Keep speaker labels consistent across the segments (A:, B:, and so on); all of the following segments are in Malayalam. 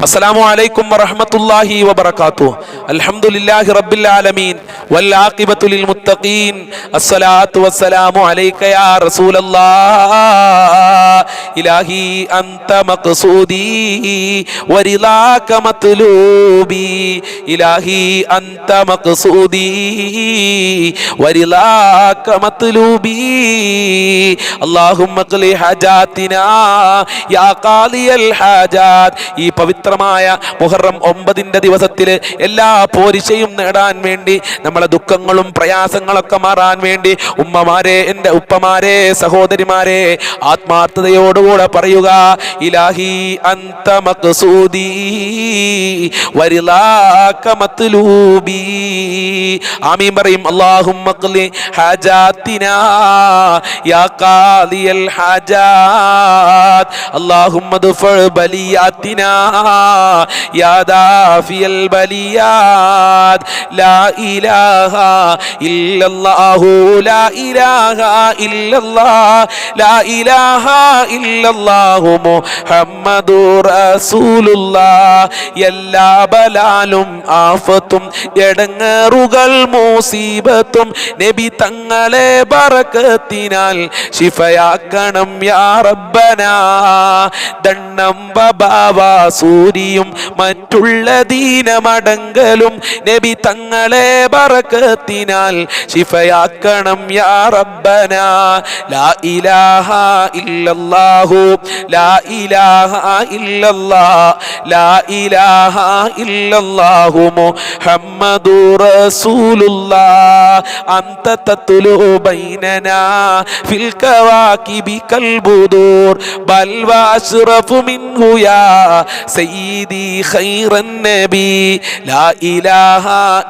A: السلام عليكم ورحمة الله وبركاته. الحمد لله رب العالمين والعاقبة للمتقين. الصلاة والسلام عليك يا رسول الله. إلهي أنت مقصودي ورضاك مطلوبي. إلهي أنت مقصودي ورضاك مطلوبي. اللهم اقضِ حاجاتنا يا قاضي الحاجات. ഈ പവിത്രമായ മുഹറം 9 ദിവസത്തിൽ എല്ലാ പോരിശയും നേടാൻ വേണ്ടി, നമ്മളെ ദുഃഖങ്ങളും പ്രയാസങ്ങളൊക്കെ മാറാൻ വേണ്ടി ഉമ്മമാരെ, എൻ്റെ ഉപ്പമാരെ, സഹോദരിമാരെ, ആത്മാർത്ഥതയോടുകൂടെ പറയുക, ഇലാഹി അന്ത മഖ്സൂദി വരിളാക മത്ലൂബി. ആമീൻ പറയും. അല്ലാഹുമ്മ ഖ്ലി ഹാജാതിനാ യാ ഖാദിയൽ ഹാജാത്. അല്ലാഹുമ്മ ദഫഅ ബലിയാതിനാ യാ ദാഫിയൽ ബലിയാത്. ലാ ഇലാഹ ഇല്ലല്ലാഹു ലാ ഇലാഹ ഇല്ലല്ലാഹ് ലാ ഇലാഹ ഇല്ലല്ലാഹു മുഹമ്മദുർ റസൂലുള്ളാഹ്. എല്ലാ ബലാലും ആഫത്തും എടങ്ങേറുകൾ മുസീബത്തും നബി തങ്ങളെ ബറക്കത്തിനാൽ ശിഫയാക്കണം യാ റബ്ബനാ. ദണ്ണം ബബാവ സൂരിയും മറ്റുള്ള ദീനമടങ്കലും നബി തങ്ങളെ ബറക്കത്തിനാൽ ശിഫയാക്കണം യാ റബ്ബനാ. ലാ ഇലാഹ ഇല്ലല്ലാഹു ലാ ഇലാഹ ഇല്ലല്ലാഹ് ലാ ഇലാഹ ഇല്ലല്ലാഹു മുഹമ്മദുർ റസൂലുള്ളാഹ്. അന്ത തത്ലു ബൈനനാ ഫിൽ കവാകിബി കൽ ബുദൂർ ബൽ വഅശ്റഫു മിൻഹു യാ സയ്യിദി ഖൈറൻ നബി. ലാ ഇലാഹ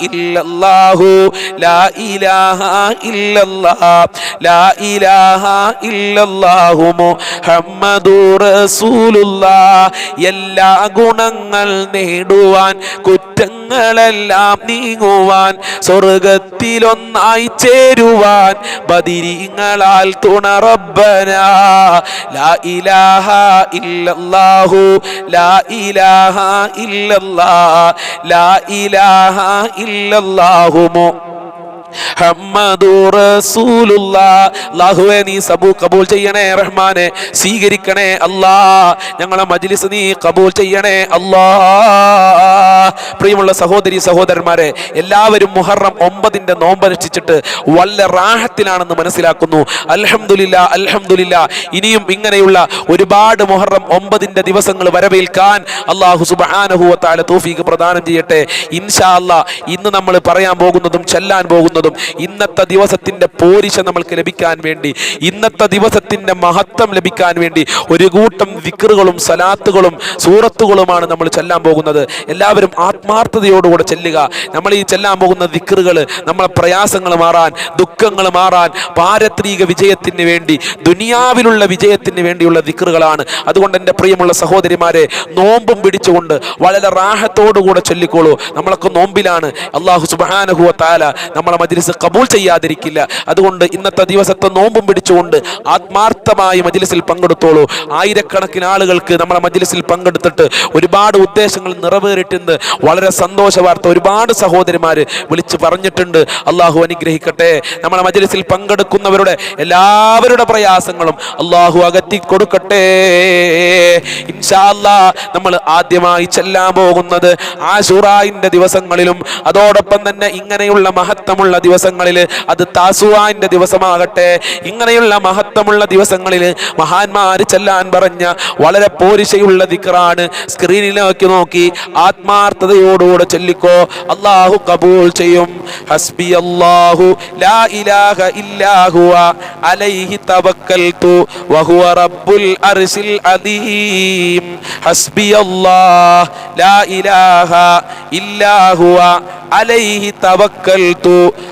A: ഇല്ലല്ലാഹു ലാ ഇലാഹ ഇല്ലല്ലാഹ് ലാ ഇലാഹ ഇല്ലല്ലാഹു മുഹമ്മദുർ റസൂലുള്ളാഹ്. എല്ലാ ഗുണങ്ങൾ നേടുവാൻ, കുറ്റങ്ങളെല്ലാം നീങ്ങുവാൻ, സ്വർഗത്തിലൊന്നായി ചേരുവാൻ ബദിരീങ്ങളാൽ തുണ റബ്ബനാ. ലാ ഇലാഹ ഇല്ലല്ലാഹു ലാ ഇലാഹ ഇല്ലല്ലാഹ് ലാ ഇലാഹ ഇല്ലല്ലാഹു മുഹമ്മദുർ റസൂലുള്ളാഹ്. അല്ലാഹുവേ, നീ സബൂ കബൂൽ ചെയ്യണേ റഹ്മാനെ, സ്വീകരിക്കണേ അല്ലാ. ഞങ്ങളെ മജ്ലിസ് നീ കബൂൽ ചെയ്യണേ അല്ലാ. പ്രിയമുള്ള സഹോദരി സഹോദരന്മാരെ, എല്ലാവരും മുഹറം 9 നോമ്പനുഷ്ഠിച്ചിട്ട് വല്ല റാഹത്തിലാണെന്ന് മനസ്സിലാക്കുന്നു. അൽഹംദുലില്ലാ അൽഹംദുലില്ലാ. ഇനിയും ഇങ്ങനെയുള്ള ഒരുപാട് മുഹറം 9 ദിവസങ്ങൾ വരവേൽക്കാൻ അല്ലാഹു സുബ്ഹാനഹു വ തആല തൗഫീഖ് പ്രദാനം ചെയ്യട്ടെ. ഇൻഷാ അല്ലാ, ഇന്ന് നമ്മൾ പറയാൻ പോകുന്നതും ചെല്ലാൻ പോകുന്നതും ഇന്നത്തെ ദിവസത്തിന്റെ പോരിശ നമ്മൾക്ക് ലഭിക്കാൻ വേണ്ടി, ഇന്നത്തെ ദിവസത്തിന്റെ മഹത്വം ലഭിക്കാൻ വേണ്ടി ഒരു കൂട്ടം ദിക്റുകളും സലാത്തുകളും സൂറത്തുകളുമാണ് നമ്മൾ ചെല്ലാൻ പോകുന്നത്. എല്ലാവരും ആത്മാർത്ഥതയോടുകൂടെ ചെല്ലുക. നമ്മൾ ഈ ചെല്ലാൻ പോകുന്ന ദിക്റുകൾ നമ്മളെ പ്രയാസങ്ങൾ മാറാൻ, ദുഃഖങ്ങൾ മാറാൻ, പാരത്രിക വിജയത്തിന് വേണ്ടി, ദുനിയാവിലുള്ള വിജയത്തിന് വേണ്ടിയുള്ള ദിക്റുകളാണ്. അതുകൊണ്ട് എൻ്റെ പ്രിയമുള്ള സഹോദരിമാരെ, നോമ്പും പിടിച്ചുകൊണ്ട് വളരെ റാഹത്തോടുകൂടെ ചൊല്ലിക്കോളൂ. നമ്മളൊക്കെ നോമ്പിലാണ്. അല്ലാഹു സുബ്ഹാനഹു വ തആല നമ്മളെ മജ്ലിസ് കബൂൽ ചെയ്യാതിരിക്കില്ല. അതുകൊണ്ട് ഇന്നത്തെ ദിവസത്തെ നോമ്പും പിടിച്ചുകൊണ്ട് ആത്മാർത്ഥമായി മജ്ലിസിൽ പങ്കെടുത്തോളൂ. ആയിരക്കണക്കിന് ആളുകൾക്ക് നമ്മളെ മജ്ലിസിൽ പങ്കെടുത്തിട്ട് ഒരുപാട് ഉദ്ദേശങ്ങൾ നിറവേറിയിട്ടുണ്ട്. വളരെ സന്തോഷ വാർത്ത ഒരുപാട് സഹോദരിമാര് വിളിച്ച് പറഞ്ഞിട്ടുണ്ട്. അള്ളാഹു അനുഗ്രഹിക്കട്ടെ. നമ്മളെ മജ്ലിസിൽ പങ്കെടുക്കുന്നവരുടെ എല്ലാവരുടെ പ്രയാസങ്ങളും അള്ളാഹു അകറ്റി കൊടുക്കട്ടെ. ഇൻഷാ അല്ലാഹ്, നമ്മൾ ആദ്യമായി ചെല്ലാൻ പോകുന്നത് ആശുറാന്റെ ദിവസങ്ങളിലും അതോടൊപ്പം തന്നെ ഇങ്ങനെയുള്ള മഹത്വമുള്ള ദിവസങ്ങളിൽ, അത് താസുആന്റെ ദിവസമാകട്ടെ, ഇങ്ങനെയുള്ള മഹത്വമുള്ള ദിവസങ്ങളിൽ മഹാന്മാര് ചെല്ലാൻ പറഞ്ഞ വളരെ പോരിശയുള്ള ദിക്റാണ്. സ്ക്രീനിലേക്ക് നോക്കി ആത്മാർത്ഥതയോടുകൂടെ ചൊല്ലിക്കോ, അല്ലാഹു കബൂൽ ചെയ്യും. ഹസ്ബി അല്ലാഹു ലാ ഇലാഹ ഇല്ലാ ഹുവ അലൈഹി തവക്കൽതു വഹുവ റബ്ബുൽ അർശിൽ അദീം. ഹസ്ബി അല്ലാഹ് ലാ ഇലാഹ ഇല്ലാ ഹുവ അലൈഹി തവക്കൽതു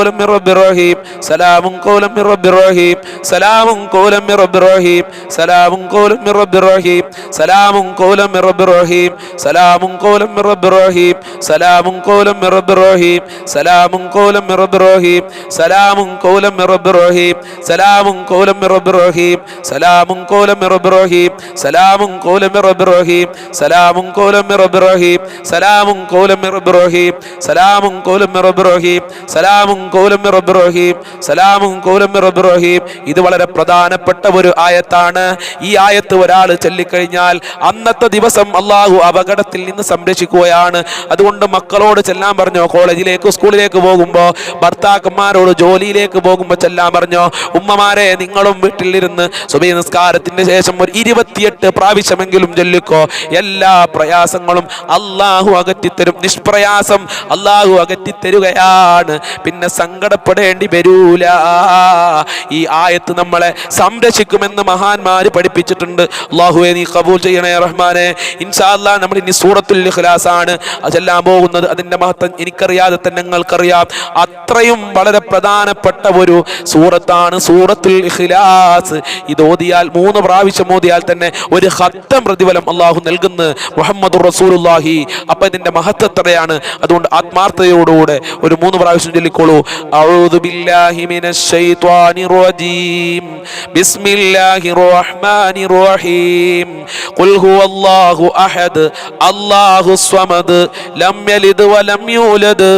A: قولا من رب رحيم سلام قولا من رب رحيم سلام قولا من رب رحيم سلام قولا من رب رحيم سلام قولا من رب رحيم سلام قولا من رب رحيم سلام قولا من رب رحيم سلام قولا من رب رحيم سلام قولا من رب رحيم سلام قولا من رب رحيم سلام قولا من رب رحيم سلام قولا من رب رحيم سلام قولا من رب رحيم سلام قولا من رب رحيم سلام قولا من رب رحيم سلام قولا من رب رحيم سلام قولا من رب رحيم. ഇത് വളരെ പ്രധാനപ്പെട്ട ഒരു ആയത്താണ്. ഈ ആയത്ത് ഒരാൾ ചൊല്ലിക്കഴിഞ്ഞാൽ അന്നത്തെ ദിവസം അള്ളാഹു അപകടത്തിൽ നിന്ന് സംരക്ഷിക്കുകയാണ്. അതുകൊണ്ട് മക്കളോട് ചെല്ലാൻ പറഞ്ഞോ, കോളേജിലേക്ക് സ്കൂളിലേക്ക് പോകുമ്പോ, ഭർത്താക്കന്മാരോട് ജോലിയിലേക്ക് പോകുമ്പോ ചെല്ലാൻ പറഞ്ഞോ. ഉമ്മമാരെ നിങ്ങളും വീട്ടിലിരുന്ന് സുബഹി നിസ്കാരത്തിന് ശേഷം ഒരു 28 പ്രാവശ്യമെങ്കിലും ചൊല്ലിക്കോ. എല്ലാ പ്രയാസങ്ങളും അള്ളാഹു അകറ്റിത്തരും. നിഷ്പ്രയാസം അള്ളാഹു അകറ്റിത്തരുകയാണ്. പിന്നെ സങ്കടപ്പെടേണ്ടി വരൂല. ഈ ആയത്ത് നമ്മളെ സംരക്ഷിക്കുമെന്ന് മഹാന്മാര് പഠിപ്പിച്ചിട്ടുണ്ട്. അല്ലാഹുവേ നീ ഖബൂൽ ചെയ്യണേ റഹ്മാനെ. ഇൻഷാ അല്ലാഹ് നമ്മൾ ഇനി സൂറത്തുൽ ഇഖ്ലാസ് ആണ് അതെല്ലാം പോകുന്നത്. അതിന്റെ മഹത്വം എനിക്കറിയാതെ തന്നെ നിങ്ങൾക്കറിയാം. അത്രയും വളരെ പ്രധാനപ്പെട്ട ഒരു സൂറത്താണ് സൂറത്തുൽ ഇഖ്ലാസ്. ഇത് ഓതിയാൽ 3 പ്രാവശ്യം ഓതിയാൽ തന്നെ ഒരു ഖത്തം പ്രതിഫലം അല്ലാഹു നൽകുന്നു മുഹമ്മദുർ റസൂലുള്ളാഹി. അപ്പൊ ഇതിന്റെ മഹത്വം എത്രയാണ്. അതുകൊണ്ട് ആത്മാർത്ഥതയോടുകൂടെ ഒരു 3 പ്രാവശ്യം ചൊല്ലിക്കോളൂ. അഊദു ബില്ലാഹി മിനശ് ശൈത്വാനിർ റജീം ബിസ്മില്ലാഹിർ റഹ്മാനിർ റഹീം ഖുൽ ഹുവല്ലാഹു അഹദ് അല്ലാഹുസ് സ്വമദ് ലം യലിദ് വലം യൂലദ്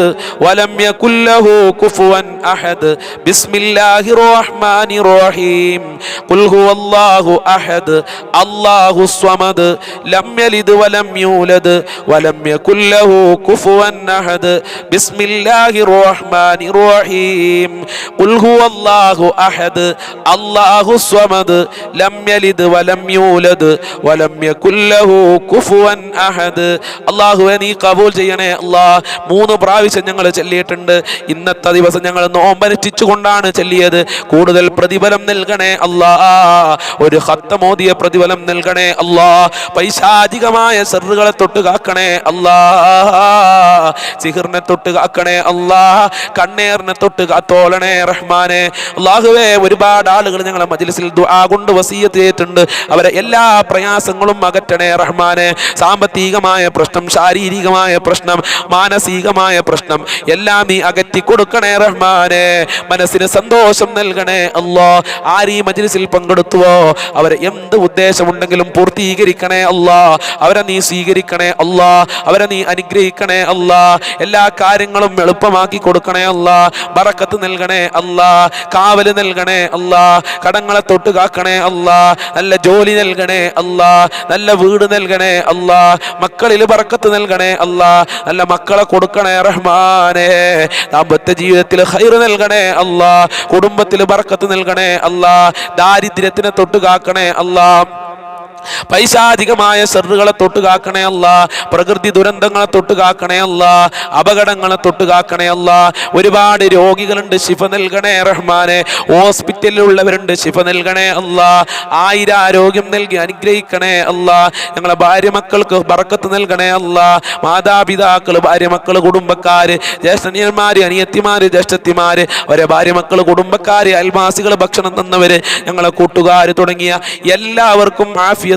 A: വലം യകുൽ ലഹു കുഫുവൻ അഹദ് ബിസ്മില്ലാഹിർ റഹ്മാനിർ റഹീം ഖുൽ ഹുവല്ലാഹു അഹദ് അല്ലാഹുസ് സ്വമദ് ലം യലിദ് വലം യൂലദ് വലം യകുൽ ലഹു കുഫുവൻ അഹദ് ബിസ്മില്ലാഹിർ റഹ്മാനിർ റഹീം ഖുൽ ഹുവല്ലാഹു അഹദ് അല്ലാഹുസ് സ്വമദ് ലം യലിദ് വലം യൂലദ് വലം യകുൽ ലഹു കുഫുവൻ അഹദ്. അല്ലാഹുവേ നീ ഖബൂൽ ചെയ്യണേ അല്ലാഹ്. 3 പ്രാവശ്യം ഞങ്ങൾ ചൊല്ലിയിട്ടുണ്ട്. ഇന്നത്തെ ദിവസം ഞങ്ങൾ നോമ്പനുഷ്ഠിച്ചുകൊണ്ടാണ് ചൊല്ലിയത്. കൂടുതൽ പ്രതിഫലം നൽകണേ അല്ലാഹ്. ഒരു ഖത്തമോദിയ പ്രതിഫലം നൽകണേ അല്ലാഹ്. പൈശാചികമായ ശർറുകളെ തൊട്ട് കാക്കണേ അല്ലാഹ്. സിഹിറിനെ തൊട്ട് കാക്കണേ അല്ലാഹ്. കണ്ണേറിനെ തൊട്ട് കാത്തോളണേ റഹ്മാനെ. അല്ലാഹുവേ ഒരുപാട് ആളുകൾ ഞങ്ങളെ മജ്ലിസിൽ ദുആ കൊണ്ട് വസിയത്ത് ചെയ്തിട്ടുണ്ട്. അവരെ എല്ലാ പ്രയാസങ്ങളും അകറ്റണേ റഹ്മാനെ. സാമ്പത്തികമായ പ്രശ്നം, ശാരീരികമായ പ്രശ്നം, മാനസികമായ പ്രശ്നം എല്ലാം നീ അകറ്റി കൊടുക്കണേ റഹ്മാനെ. മനസ്സിന് സന്തോഷം നൽകണേ അല്ലാഹ്. ആരീ മജ്ലിസിൽ പങ്കെടുത്തുവോ അവരെ എന്ത് ഉദ്ദേശമുണ്ടെങ്കിലും പൂർത്തീകരിക്കണേ അല്ലാഹ്. അവരെ നീ സ്വീകരിക്കണേ അല്ലാഹ്. അവരെ നീ അനുഗ്രഹിക്കണേ അല്ലാഹ്. എല്ലാ കാര്യങ്ങളും എളുപ്പമാക്കി കൊടുക്കണേ അല്ലാഹ്. ബറക്കത്ത് നൽകണേ അല്ലാഹ്. കാവല് നൽകണേ അല്ലാഹ്. കടങ്ങളെ തൊട്ട് കാക്കണേ അല്ലാഹ്. നല്ല ജോലി നൽകണേ അല്ലാഹ്. നല്ല വീട് നൽകണേ അല്ലാഹ്. മക്കളിൽ ബറക്കത്ത് നൽകണേ അല്ലാഹ്. നല്ല മക്കളെ കൊടുക്കണേ റഹ്മാനെ. ദാമ്പത്യ ജീവിതത്തിൽ ഖൈർ നൽകണേ അല്ലാഹ്. കുടുംബത്തിൽ ബറക്കത്ത് നൽകണേ അല്ലാഹ്. ദാരിദ്ര്യത്തിനെ തൊട്ട് കാക്കണേ അല്ലാഹ്. പൈശാചികമായ ശർറുകളെ തൊട്ട് കാക്കണേ അല്ലാഹ്. പ്രകൃതി ദുരന്തങ്ങളെ തൊട്ട് കാക്കണേ അല്ലാഹ്. അപകടങ്ങളെ തൊട്ട് കാക്കണേ അല്ലാഹ്. ഒരുപാട് രോഗികളുണ്ട്, ശിഫ നൽകണേ റഹ്മാനെ. ഹോസ്പിറ്റലിലുള്ളവരുണ്ട്, ശിഫ നൽകണേ അല്ലാഹ്. 1000 ആരോഗ്യം നൽകി അനുഗ്രഹിക്കണേ അല്ലാഹ്. ഞങ്ങളെ ഭാര്യ മക്കൾക്ക് ബറക്കത്ത് നൽകണേ അല്ലാഹ്. മാതാപിതാക്കൾ, ഭാര്യ മക്കൾ, കുടുംബക്കാര്, ജ്യേഷ്ഠന്മാര്, അനിയത്തിമാര്, ജ്യേഷ്ഠത്തിമാര്, അവരെ ഭാര്യ മക്കൾ, കുടുംബക്കാര്, അയൽവാസികൾ, ഭക്ഷണം തന്നവര്, ഞങ്ങളെ കൂട്ടുകാര് തുടങ്ങിയ എല്ലാവർക്കും ആഫിയത്തുള്ള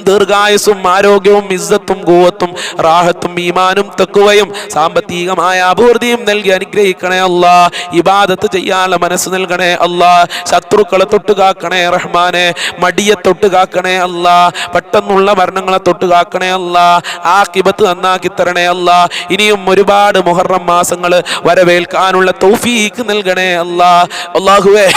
A: ദീർഘായുസ്സും ആരോഗ്യവും ഇസ്സത്തും ഖുവത്തും റാഹത്തും ഈമാനും തഖ്വയും സാമ്പത്തികമായ അഭിവൃദ്ധിയും നൽകി അനുഗ്രഹിക്കണേ അല്ലാഹ്. ഇബാദത്ത് ചെയ്യാനുള്ള മനസ്സ് നൽകണേ അല്ലാഹ്. ശത്രുക്കളെ തൊട്ട് കാക്കണേ റഹ്മാനെ. മടിയെ തൊട്ട് കാക്കണേ അല്ലാഹ്. പെട്ടെന്നുള്ള മരണങ്ങളെ തൊട്ട് കാക്കണേ അല്ലാഹ്. ആഖിബത്ത് നന്നാക്കി തരണേ അല്ലാഹ്. ഇനിയും ഒരുപാട് മുഹറം മാസങ്ങൾ വരവേൽക്കാനുള്ള തൗഫീഖ് നൽകണേ അല്ലാഹ്. അല്ലാഹുവേ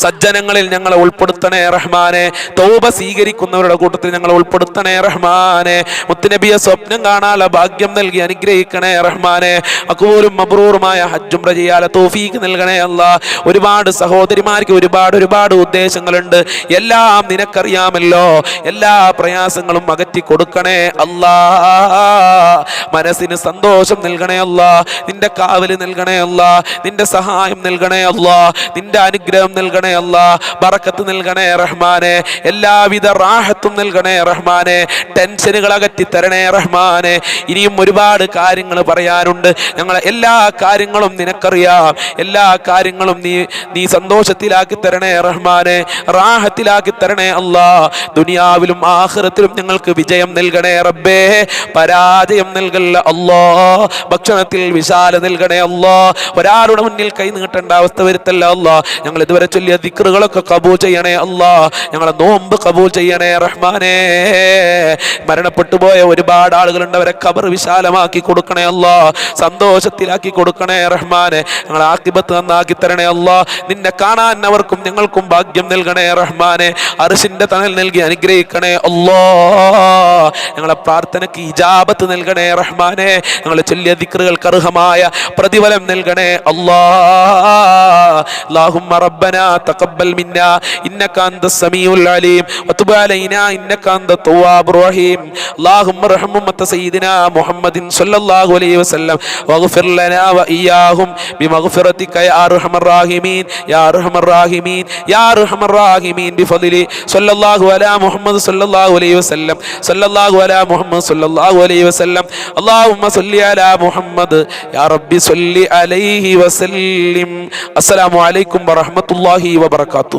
A: സജ്ജനങ്ങളിൽ ഞങ്ങളെ ഉൾപ്പെടുത്തണേ റഹ്മാനെ. തൗബ സ്വീകരിക്കുന്നവരുടെ കൂട്ടത്തിൽ ഞങ്ങളെ ഉൾപ്പെടുത്തണേ റഹ്മാനെ. മുത്തുനബിയെ സ്വപ്നം കാണാനുള്ള ഭാഗ്യം നൽകി അനുഗ്രഹിക്കണേ റഹ്മാനെ. മഖ്ബൂലും മബ്റൂറുമായ ഹജ്ജ് ഉംറ ചെയ്യാനുള്ള തൗഫീഖ് നൽകണേ അല്ലാഹ്. ഒരുപാട് സഹോദരിമാർക്ക് ഒരുപാട് ഉദ്ദേശങ്ങളുണ്ട്. എല്ലാം നിനക്കറിയാമല്ലോ. എല്ലാ പ്രയാസങ്ങളും അകറ്റി കൊടുക്കണേ അല്ലാഹ്. മനസ്സിന് സന്തോഷം നൽകണേ അല്ലാഹ്. നിന്റെ കാവല് നൽകണേ അല്ലാഹ്. നിന്റെ സഹായം നൽകണേ അല്ലാഹ്. നിന്റെ അനുഗ്രഹം നൽകണേ അല്ലാ, ബറക്കത്ത് നൽകണേ റഹ്മാനെ, എല്ലാവിധ റാഹത്തും നൽകണേ റഹ്മാനെ, ടെൻഷനുകൾ അകറ്റി തരണേ റഹ്മാനെ. ഇനിയും ഒരുപാട് കാര്യങ്ങൾ പറയാനുണ്ട്. ഞങ്ങളെ എല്ലാ കാര്യങ്ങളും നിനക്കറിയാം, എല്ലാ കാര്യങ്ങളും നീ സന്തോഷത്തിലാക്കി തരണേ റഹ്മാനെ, റാഹത്തിലാക്കി തരണേ അല്ലാ. ദുനിയാവിലും ആഖിറത്തിലും ഞങ്ങൾക്ക് വിജയം നൽകണേ റബ്ബേ, പരാജയം നൽകല്ല അല്ലാ. ഭക്ഷണത്തിൽ വിശാല നൽകണേ അല്ലാ, ഒരാളുടെ മുന്നിൽ കൈ നീട്ടേണ്ട അവസ്ഥ വരുത്തല്ല അല്ലാ. ഞങ്ങൾ ഇതുവരെ ചൊല്ലിയ ദിക്റുകളൊക്കെ കബൂൽ ചെയ്യണേ അല്ലാ, ഞങ്ങളെ നോമ്പ് കബൂൽ ചെയ്യണേ റഹ്മാനെ. മരണപ്പെട്ടു പോയ ഒരുപാട് ആളുകളുണ്ട്, അവരെ ഖബർ വിശാലമാക്കി കൊടുക്കണേ അല്ലാ, സന്തോഷത്തിലാക്കി കൊടുക്കണേ റഹ്മാനെ. ഞങ്ങളെ ആഖിബത്ത് നന്നാക്കി തരണേ അല്ലാ. നിന്നെ കാണാൻ അവർക്കും ഞങ്ങൾക്കും ഭാഗ്യം നൽകണേ റഹ്മാനെ. അർശിന്റെ തണൽ നൽകി അനുഗ്രഹിക്കണേ അല്ലാ. ഞങ്ങളെ പ്രാർത്ഥനയ്ക്ക് ഇജാബത്ത് നൽകണേ റഹ്മാനെ. ഞങ്ങളെ ചൊല്ലിയ ദിക്റുകൾക്ക് അർഹമായ പ്രതിഫലം നൽകണേ അല്ലാ. اللهم ربنا تقبل منا إنك أنت السميع العليم وتب علينا إنك أنت التواب الرحيم. اللهم ارحم أمة سيدنا محمد صلى الله عليه وسلم واغفر لنا وإياهم بمغفرتك يا أرحم الراحمين يا أرحم الراحمين يا أرحم الراحمين بفضل صلى الله على محمد صلى الله عليه وسلم صلى الله على محمد صلى الله عليه وسلم. اللهم صل على محمد يا رب صل عليه وسلم. السلام عليكم ورحمة الله وبركاته.